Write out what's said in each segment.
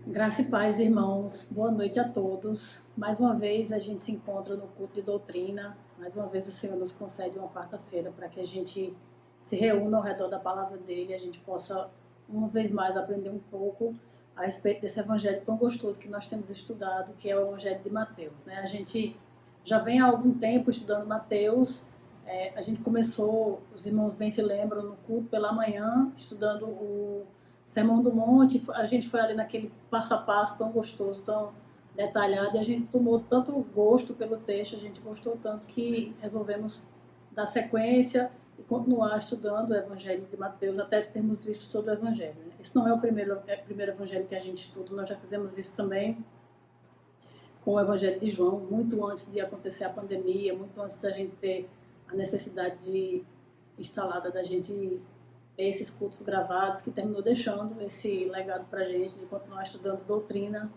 Graça e paz, irmãos. Boa noite a todos. Mais uma vez a gente se encontra no culto de doutrina. Mais uma vez o Senhor nos concede uma quarta-feira para que a gente se reúna ao redor da palavra dele e a gente possa, uma vez mais, aprender um pouco a respeito desse evangelho tão gostoso que nós temos estudado, que é o evangelho de Mateus, né? A gente já vem há algum tempo estudando Mateus. A gente começou, os irmãos bem se lembram, no culto pela manhã, estudando o Sermão do Monte. A gente foi ali naquele passo a passo tão gostoso, tão detalhado, e a gente tomou tanto gosto pelo texto, a gente gostou tanto que resolvemos dar sequência e continuar estudando o Evangelho de Mateus até termos visto todo o Evangelho. Esse não é o primeiro Evangelho que a gente estuda, nós já fizemos isso também com o Evangelho de João, muito antes de acontecer a pandemia, muito antes da gente ter a necessidade de instalada da gente ter esses cultos gravados, que terminou deixando esse legado para a gente de continuar estudando doutrina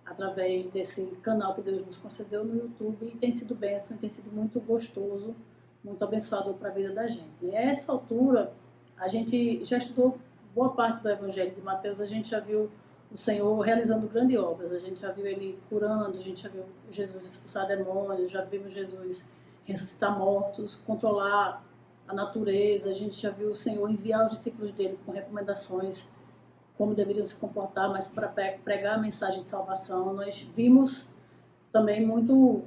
através desse canal que Deus nos concedeu no YouTube, e tem sido bênção, tem sido muito gostoso, muito abençoador para a vida da gente. E a essa altura, a gente já estudou boa parte do Evangelho de Mateus, a gente já viu o Senhor realizando grandes obras, a gente já viu ele curando, a gente já viu Jesus expulsar demônios, já vimos Jesus ressuscitar mortos, controlar a natureza, a gente já viu o Senhor enviar os discípulos dele com recomendações como deveriam se comportar, mas para pregar a mensagem de salvação. Nós vimos também muito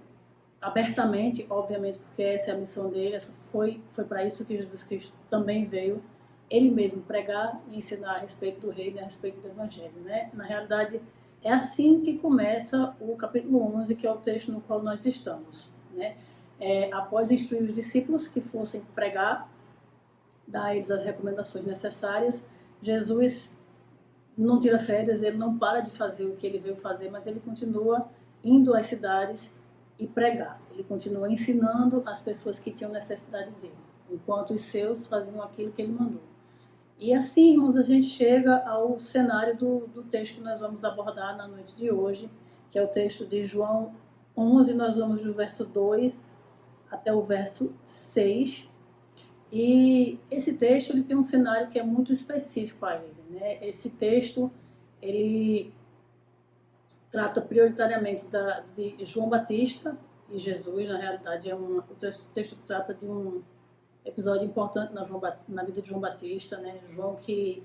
abertamente, obviamente, porque essa é a missão dele, foi para isso que Jesus Cristo também veio, ele mesmo pregar e ensinar a respeito do reino, a respeito do evangelho, né? Na realidade, é assim que começa o capítulo 11, que é o texto no qual nós estamos, né? Após instruir os discípulos que fossem pregar, dar a eles as recomendações necessárias, Jesus não tira férias, ele não para de fazer o que ele veio fazer, mas ele continua indo às cidades e pregar. Ele continua ensinando as pessoas que tinham necessidade dele, enquanto os seus faziam aquilo que ele mandou. E assim, irmãos, a gente chega ao cenário do texto que nós vamos abordar na noite de hoje, que é o texto de João 11, nós vamos do verso 2 até o verso 6. E esse texto ele tem um cenário que é muito específico a ele, né? Esse texto ele trata prioritariamente de João Batista e Jesus. Na realidade, o texto trata de um episódio importante na vida de João Batista, né? João, que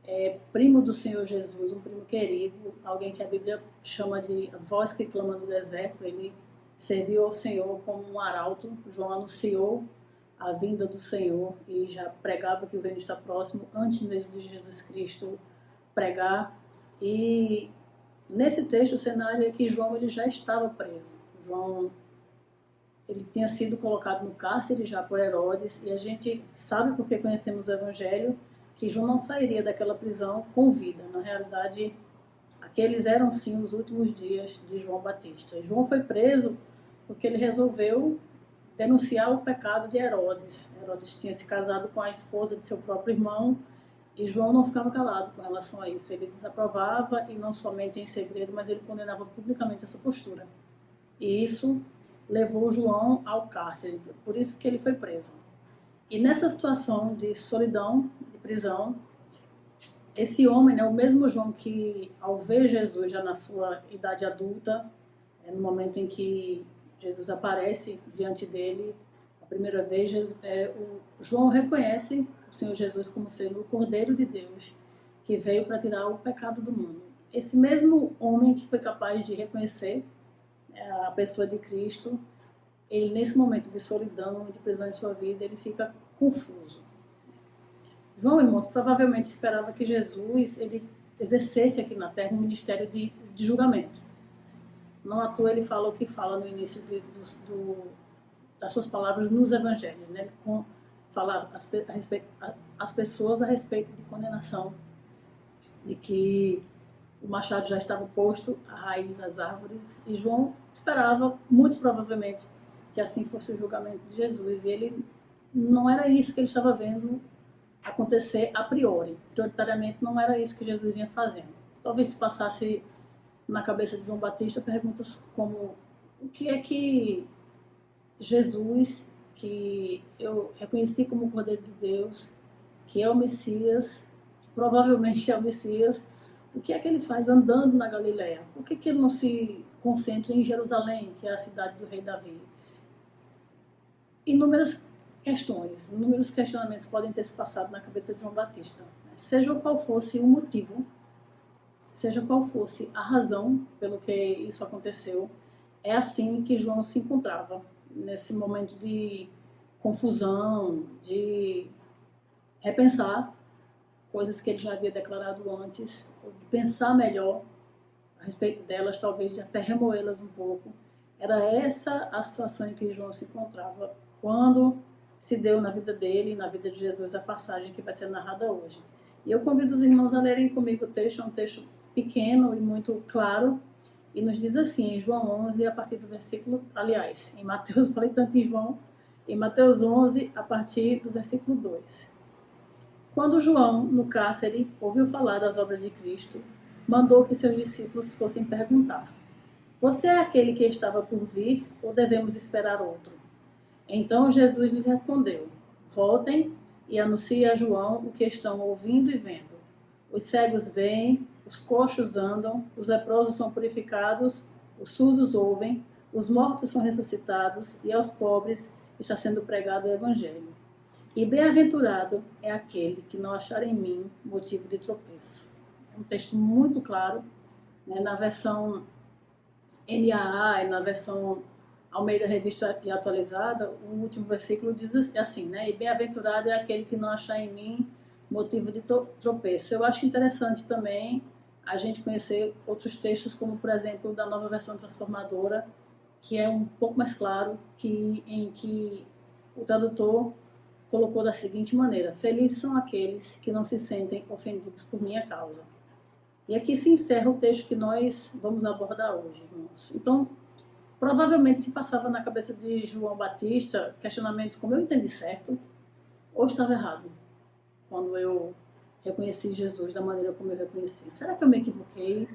é primo do Senhor Jesus, um primo querido, alguém que a Bíblia chama de voz que clama no deserto. Ele serviu ao Senhor como um arauto. João anunciou a vinda do Senhor e já pregava que o reino está próximo antes mesmo de Jesus Cristo pregar. E nesse texto o cenário é que João ele já estava preso. João ele tinha sido colocado no cárcere já por Herodes, e a gente sabe, porque conhecemos o Evangelho, que João não sairia daquela prisão com vida. Na realidade, aqueles eram sim os últimos dias de João Batista. E João foi preso porque ele resolveu denunciar o pecado de Herodes. Herodes tinha se casado com a esposa de seu próprio irmão, e João não ficava calado com relação a isso. Ele desaprovava, e não somente em segredo, mas ele condenava publicamente essa postura. E isso levou João ao cárcere, por isso que ele foi preso. E nessa situação de solidão, de prisão, esse homem, né, o mesmo João que, ao ver Jesus já na sua idade adulta, no momento em que Jesus aparece diante dele a primeira vez, João reconhece o Senhor Jesus como sendo o Cordeiro de Deus, que veio para tirar o pecado do mundo. Esse mesmo homem que foi capaz de reconhecer a pessoa de Cristo, ele nesse momento de solidão, de prisão em sua vida, ele fica confuso. João, irmãos, provavelmente esperava que Jesus ele exercesse aqui na terra um ministério de julgamento. Não à toa ele fala o que fala no início das suas palavras nos evangelhos, né? Ele fala às pessoas a respeito de condenação, de que o machado já estava posto à raiz das árvores, e João esperava, muito provavelmente, que assim fosse o julgamento de Jesus, e ele não era isso que ele estava vendo acontecer a priori. Prioritariamente não era isso que Jesus vinha fazendo. Talvez se passasse na cabeça de João Batista perguntas como: o que é que Jesus, que eu reconheci como o Cordeiro de Deus, que é o Messias, que provavelmente é o Messias, O que é que ele faz andando na Galileia? Por que ele não se concentra em Jerusalém, que é a cidade do rei Davi? Inúmeras questões, inúmeros questionamentos podem ter se passado na cabeça de João Batista. Seja qual fosse o motivo, seja qual fosse a razão pelo que isso aconteceu, é assim que João se encontrava, nesse momento de confusão, de repensar coisas que ele já havia declarado antes, de pensar melhor a respeito delas, talvez de até remoê-las um pouco. Era essa a situação em que João se encontrava quando se deu na vida dele e na vida de Jesus a passagem que vai ser narrada hoje. E eu convido os irmãos a lerem comigo o texto, é um texto pequeno e muito claro, e nos diz assim, em João 11, a partir do versículo, aliás, em Mateus, falei tanto em João, em Mateus 11, a partir do versículo 2. Quando João, no cárcere, ouviu falar das obras de Cristo, mandou que seus discípulos fossem perguntar: você é aquele que estava por vir, ou devemos esperar outro? Então Jesus lhes respondeu: voltem e anunciem a João o que estão ouvindo e vendo. Os cegos veem, os coxos andam, os leprosos são purificados, os surdos ouvem, os mortos são ressuscitados e aos pobres está sendo pregado o Evangelho. E bem-aventurado é aquele que não achar em mim motivo de tropeço. É um texto muito claro, né, na versão NAA e na versão Almeida Revista e Atualizada, o último versículo diz assim, né? E bem-aventurado é aquele que não achar em mim motivo de tropeço. Eu acho interessante também a gente conhecer outros textos, como por exemplo da Nova Versão Transformadora, que é um pouco mais claro, em que o tradutor colocou da seguinte maneira: felizes são aqueles que não se sentem ofendidos por minha causa. E aqui se encerra o texto que nós vamos abordar hoje, irmãos. Então, provavelmente se passava na cabeça de João Batista questionamentos como: eu entendi certo ou estava errado quando eu reconheci Jesus da maneira como eu reconheci? Será que eu me equivoquei?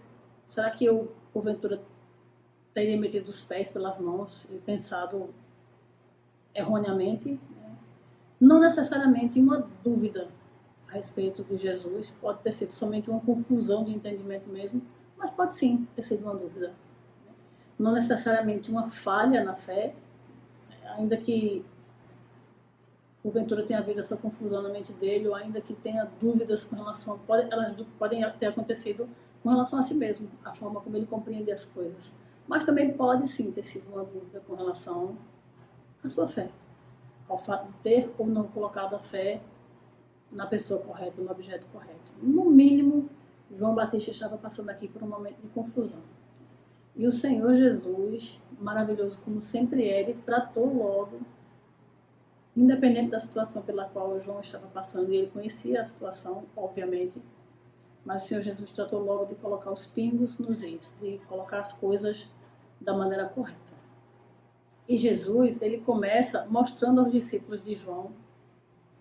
Será que eu, porventura, teria metido os pés pelas mãos e pensado erroneamente? Não necessariamente uma dúvida a respeito de Jesus, pode ter sido somente uma confusão de entendimento mesmo, mas pode sim ter sido uma dúvida. Não necessariamente uma falha na fé, ainda que porventura tenha havido essa confusão na mente dele, ou ainda que tenha dúvidas com relação, elas podem ter acontecido com relação a si mesmo, a forma como ele compreende as coisas. Mas também pode sim ter sido uma dúvida com relação à sua fé, ao fato de ter ou não colocado a fé na pessoa correta, no objeto correto. No mínimo, João Batista estava passando aqui por um momento de confusão. E o Senhor Jesus, maravilhoso como sempre é, ele tratou logo, independente da situação pela qual o João estava passando, e ele conhecia a situação, obviamente, mas o Senhor Jesus tratou logo de colocar os pingos nos is, de colocar as coisas da maneira correta. E Jesus, ele começa mostrando aos discípulos de João,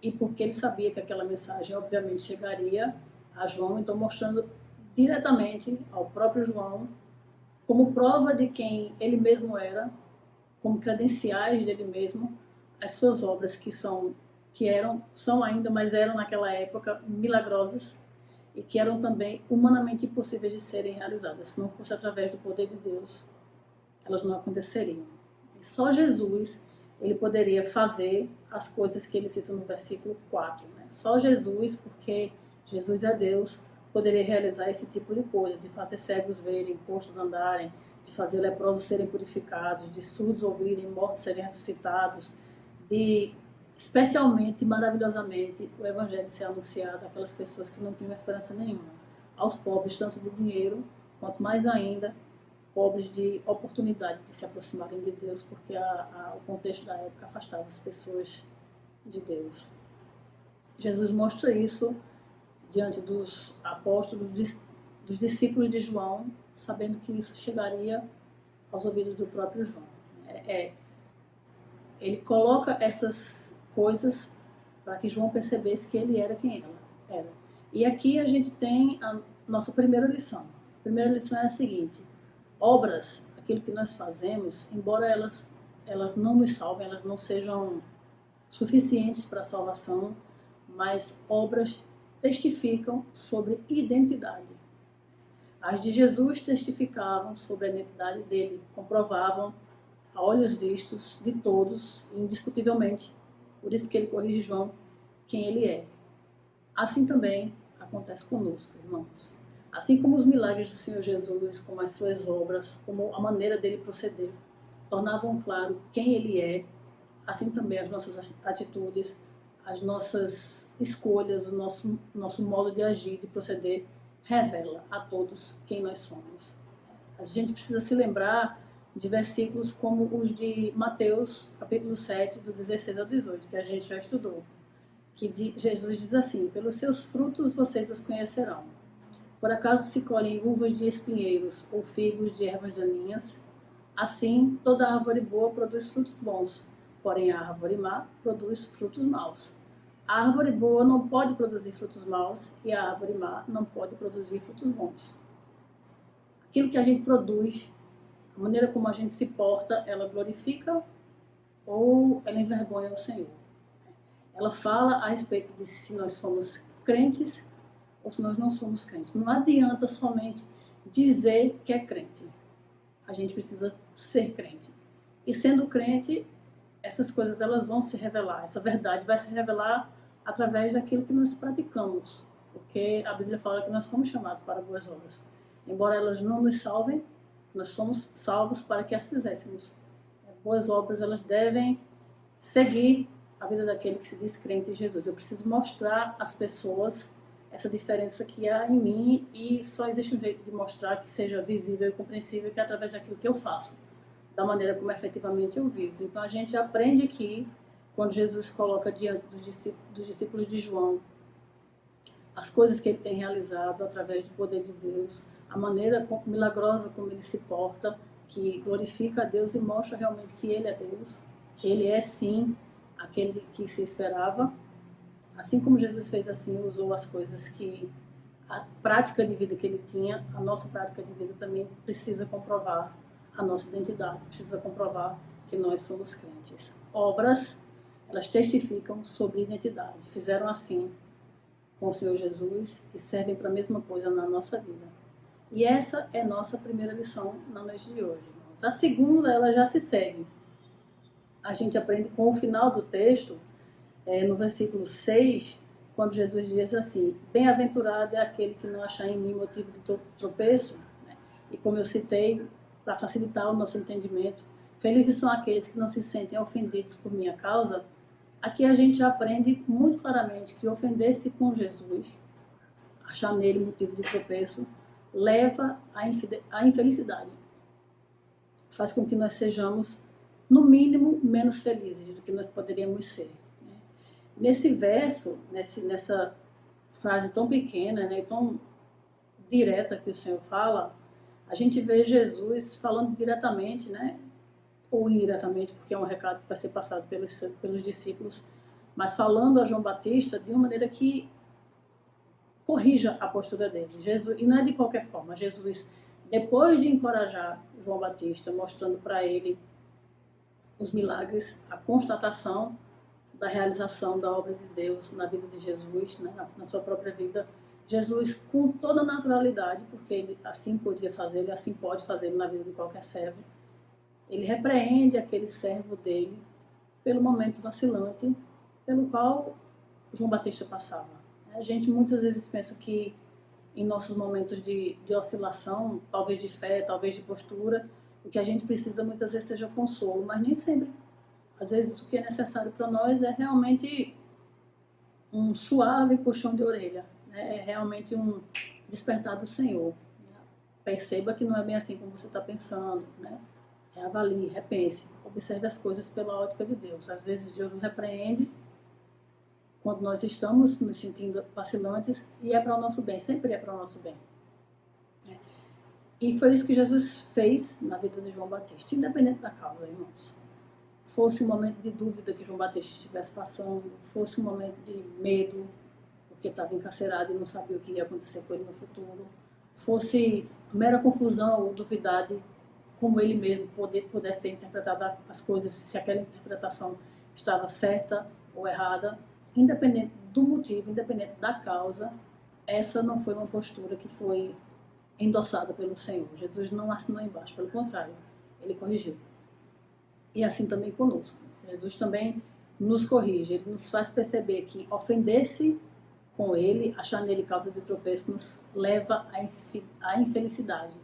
e porque ele sabia que aquela mensagem obviamente chegaria a João, então mostrando diretamente ao próprio João, como prova de quem ele mesmo era, como credenciais dele mesmo, as suas obras são ainda, mas eram naquela época milagrosas e que eram também humanamente impossíveis de serem realizadas. Se não fosse através do poder de Deus, elas não aconteceriam. E só Jesus, ele poderia fazer as coisas que ele cita no versículo 4. Né? Só Jesus, porque Jesus é Deus, poderia realizar esse tipo de coisa, de fazer cegos verem, coxos andarem, de fazer leprosos serem purificados, de surdos ouvirem, mortos serem ressuscitados, de, especialmente, maravilhosamente, o Evangelho ser anunciado àquelas pessoas que não tinham esperança nenhuma. Aos pobres, tanto de dinheiro, quanto mais ainda, pobres de oportunidade de se aproximarem de Deus, porque o contexto da época afastava as pessoas de Deus. Jesus mostra isso diante dos apóstolos, dos discípulos de João, sabendo que isso chegaria aos ouvidos do próprio João. Ele coloca essas coisas para que João percebesse que ele era quem ela era. E aqui a gente tem a nossa primeira lição. A primeira lição é a seguinte: obras, aquilo que nós fazemos, embora elas não nos salvem, elas não sejam suficientes para a salvação, mas obras testificam sobre identidade. As de Jesus testificavam sobre a identidade dele, comprovavam a olhos vistos de todos, indiscutivelmente, por isso que ele corrige João, quem ele é. Assim também acontece conosco, irmãos. Assim como os milagres do Senhor Jesus, como as suas obras, como a maneira dele proceder, tornavam claro quem ele é, assim também as nossas atitudes, as nossas escolhas, o nosso modo de agir, de proceder, revela a todos quem nós somos. A gente precisa se lembrar de versículos como os de Mateus, capítulo 7, do 16 ao 18, que a gente já estudou, que Jesus diz assim: pelos seus frutos vocês os conhecerão. Por acaso se colhem uvas de espinheiros ou figos de ervas daninhas? Assim, toda árvore boa produz frutos bons, porém a árvore má produz frutos maus. A árvore boa não pode produzir frutos maus e a árvore má não pode produzir frutos bons. Aquilo que a gente produz, a maneira como a gente se porta, ela glorifica ou ela envergonha o Senhor. Ela fala a respeito de se nós somos crentes ou se nós não somos crentes. Não adianta somente dizer que é crente. A gente precisa ser crente. E sendo crente, essas coisas elas vão se revelar. Essa verdade vai se revelar através daquilo que nós praticamos. Porque a Bíblia fala que nós somos chamados para boas obras. Embora elas não nos salvem, nós somos salvos para que as fizéssemos. Boas obras, elas devem seguir a vida daquele que se diz crente em Jesus. Eu preciso mostrar às pessoas essa diferença que há em mim, e só existe um jeito de mostrar que seja visível e compreensível, que é através daquilo que eu faço, da maneira como efetivamente eu vivo. Então a gente aprende aqui, quando Jesus coloca diante dos discípulos de João as coisas que ele tem realizado através do poder de Deus, a maneira milagrosa como ele se porta, que glorifica a Deus e mostra realmente que ele é Deus, que ele é sim aquele que se esperava. Assim como Jesus fez assim, usou as coisas que a prática de vida que ele tinha, a nossa prática de vida também precisa comprovar a nossa identidade, precisa comprovar que nós somos crentes. Obras, elas testificam sobre identidade. Fizeram assim com o Senhor Jesus e servem para a mesma coisa na nossa vida. E essa é nossa primeira lição na noite de hoje, irmãos. A segunda, ela já se segue. A gente aprende com o final do texto, no versículo 6, quando Jesus diz assim: bem-aventurado é aquele que não achar em mim motivo de tropeço, né? E como eu citei, para facilitar o nosso entendimento, felizes são aqueles que não se sentem ofendidos por minha causa. Aqui a gente já aprende muito claramente que ofender-se com Jesus, achar nele motivo de tropeço, leva à infelicidade. Faz com que nós sejamos, no mínimo, menos felizes do que nós poderíamos ser. Nesse verso, nessa frase tão pequena, né, tão direta que o Senhor fala, a gente vê Jesus falando diretamente, né, ou indiretamente, porque é um recado que vai ser passado pelos discípulos, mas falando a João Batista de uma maneira que corrija a postura dele. Jesus, e não é de qualquer forma. Jesus, depois de encorajar João Batista, mostrando para ele os milagres, a constatação da realização da obra de Deus na vida de Jesus, né, na sua própria vida, Jesus, com toda a naturalidade, porque ele assim podia fazer, ele assim pode fazer na vida de qualquer servo, ele repreende aquele servo dele pelo momento vacilante pelo qual João Batista passava. A gente muitas vezes pensa que em nossos momentos de oscilação, talvez de fé, talvez de postura, o que a gente precisa muitas vezes seja consolo, mas nem sempre. Às vezes o que é necessário para nós é realmente um suave puxão de orelha, né? É realmente um despertar do Senhor. Perceba que não é bem assim como você está pensando, né? Reavalie, repense, observe as coisas pela ótica de Deus. Às vezes Deus nos repreende quando nós estamos nos sentindo vacilantes e é para o nosso bem, sempre é para o nosso bem. E foi isso que Jesus fez na vida de João Batista, independente da causa, irmãos. Fosse um momento de dúvida que João Batista estivesse passando, fosse um momento de medo, porque estava encarcerado e não sabia o que ia acontecer com ele no futuro, fosse mera confusão ou duvidar de como ele mesmo pudesse ter interpretado as coisas, se aquela interpretação estava certa ou errada, independente do motivo, independente da causa, essa não foi uma postura que foi endossada pelo Senhor. Jesus não assinou embaixo, pelo contrário, ele corrigiu. E assim também conosco. Jesus também nos corrige, ele nos faz perceber que ofender-se com ele, achar nele causa de tropeço, nos leva à infelicidade.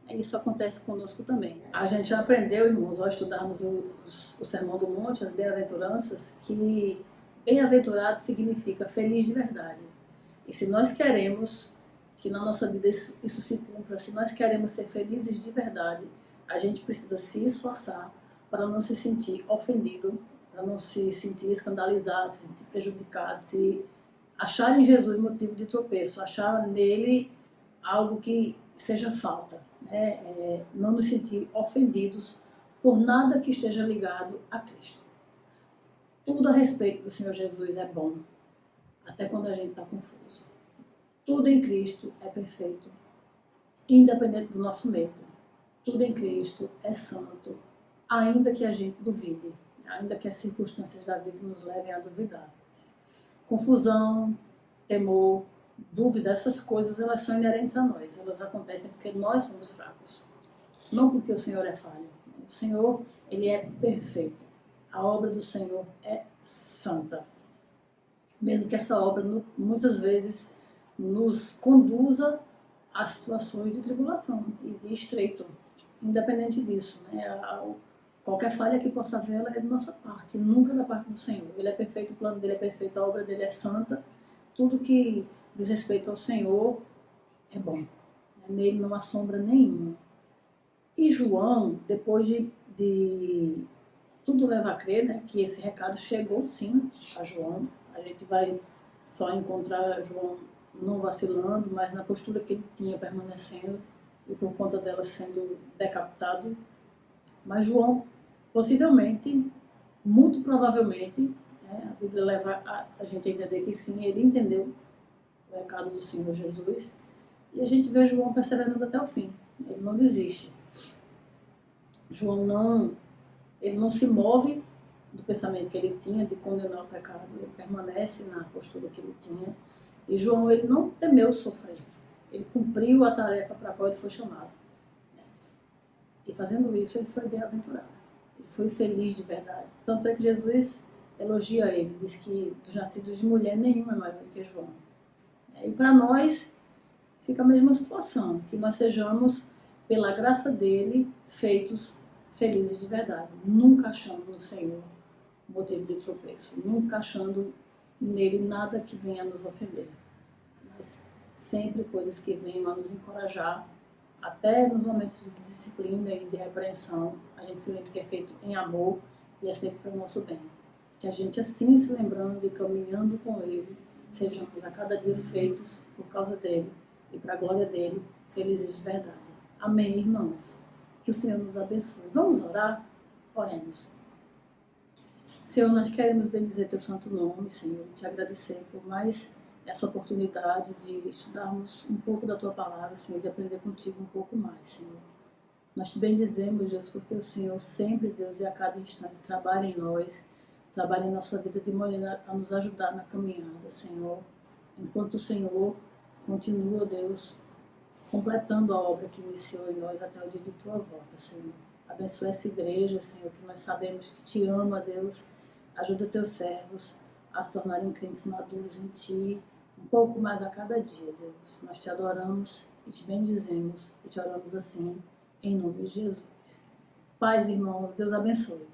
Isso acontece conosco também. A gente já aprendeu, irmãos, ao estudarmos o Sermão do Monte, as bem-aventuranças, que bem-aventurado significa feliz de verdade. E se nós queremos que na nossa vida isso se cumpra, se nós queremos ser felizes de verdade, a gente precisa se esforçar para não se sentir ofendido, para não se sentir escandalizado, se sentir prejudicado, se achar em Jesus motivo de tropeço, achar nele algo que seja falta, né? Não nos sentir ofendidos por nada que esteja ligado a Cristo. Tudo a respeito do Senhor Jesus é bom, até quando a gente está confuso. Tudo em Cristo é perfeito, independente do nosso medo. Tudo em Cristo é santo, ainda que a gente duvide, ainda que as circunstâncias da vida nos levem a duvidar. Confusão, temor, dúvida, essas coisas elas são inerentes a nós. Elas acontecem porque nós somos fracos, não porque o Senhor é falho. O Senhor, ele é perfeito. A obra do Senhor é santa. Mesmo que essa obra muitas vezes nos conduza a situações de tribulação e de estreito, independente disso, né? Qualquer falha que possa haver, ela é de nossa parte, nunca da parte do Senhor. Ele é perfeito, o plano dele é perfeito, a obra dele é santa. Tudo que diz respeito ao Senhor é bom. Nele não há sombra nenhuma. E João, depois de tudo leva a crer, né, que esse recado chegou sim a João. A gente vai só encontrar João não vacilando, mas na postura que ele tinha permanecendo e por conta dela sendo decapitado. Mas João, possivelmente, muito provavelmente, né, a Bíblia leva a gente a entender que sim, ele entendeu o recado do Senhor Jesus. E a gente vê João perseverando até o fim. Ele não desiste. João não se move do pensamento que ele tinha de condenar o pecado. Ele permanece na postura que ele tinha. E João, ele não temeu sofrer. Ele cumpriu a tarefa para a qual ele foi chamado. E fazendo isso, ele foi bem-aventurado. Ele foi feliz de verdade. Tanto é que Jesus elogia ele. Diz que dos nascidos de mulher, nenhum é maior do que João. E para nós, fica a mesma situação. Que nós sejamos, pela graça dele, feitos felizes de verdade. Nunca achando no Senhor motivo de tropeço. Nunca achando nele nada que venha a nos ofender. Mas sempre coisas que venham a nos encorajar. Até nos momentos de disciplina e de repreensão, a gente se lembra que é feito em amor e é sempre para o nosso bem. Que a gente assim se lembrando e caminhando com ele, sejamos a cada dia feitos por causa dele e para a glória dele, felizes de verdade. Amém, irmãos? Que o Senhor nos abençoe. Vamos orar? Oremos. Senhor, nós queremos bendizer teu santo nome, Senhor, e te agradecer por mais essa oportunidade de estudarmos um pouco da tua palavra, Senhor, de aprender contigo um pouco mais, Senhor. Nós te bendizemos, Deus, porque o Senhor sempre, Deus, e a cada instante trabalha em nós, trabalha em nossa vida de maneira a nos ajudar na caminhada, Senhor. Enquanto o Senhor continua, Deus, completando a obra que iniciou em nós até o dia de tua volta, Senhor. Abençoa essa igreja, Senhor, que nós sabemos que te ama, Deus. Ajuda teus servos a se tornarem crentes maduros em ti, um pouco mais a cada dia, Deus. Nós te adoramos e te bendizemos e te oramos assim, em nome de Jesus. Paz, irmãos, Deus abençoe.